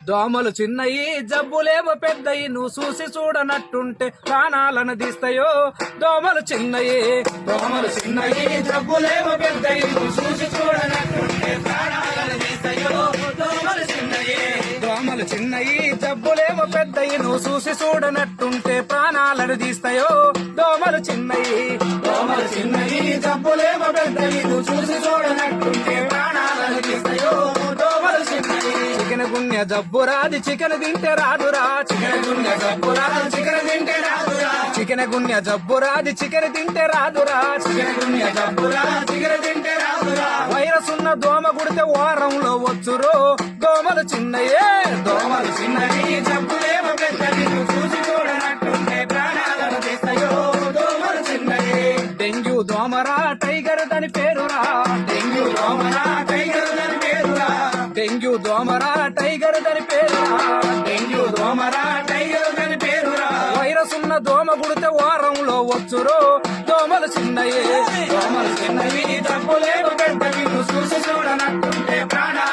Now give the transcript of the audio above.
దోమలు చిన్నయి జబ్బులేమో పెద్దయి నువ్వు చూసి చూడనట్టుంటే ప్రాణాలను తీస్తాయో. దోమలు చిన్నయి జబ్బులేమో పెద్దయి నువ్వు చూసి చూడనట్టుంటే ప్రాణాలను తీస్తాయో. దోమలు చిన్నయి జబ్బులేమో పెద్దయి నువ్వు చూసి చూడనట్టుంటే ప్రాణాలను తీస్తాయో. దోమలు చిన్నయి జబ్బులేమో పెద్దయి నువ్వు చూసి చూడనట్టుంటే ప్రాణాలను తీస్తాయో. దోమలు చిన్నయి చికెన్ గున్య జబ్బు రాది చికెన్ తింటే రాదురా. చికెన్ గున్య జబ్బు రాదు చికెన్ తింటే రాదురా. చికెన్ గున్య జబ్బు రాది చికెన్ తింటే రాదురా. చికెన్ గున్య జబ్బు రాదు చికెన్ తింటే రాదురా. వైరస్ ఉన్న దోమ గుడితే వారంలో వచ్చురో. దోమలు చిన్నయే జబ్బులేమో పెద్దది నువ్వు చూసి చూడనట్టుంటే ప్రాణాలను తీస్తాయో. దోమలు చిన్నయే డెంగ్యూ దోమరా టైగర్ దాని పేరురా. డెంగ్యూ దోమరా టైగర్ దాని పేరురా. డెంగ్యూ దోమరా టైగర్ దాని పేరురా. డెంగ్యూ దోమరా టైగర్ దాని పేరురా. వైరస్ ఉన్న దోమ గుడితే వారంలో వచ్చురో. దోమలు చిన్నయే జబ్బులేమో పెద్దది నువ్వు చూసి చూడనట్టుంటే ప్రాణాలు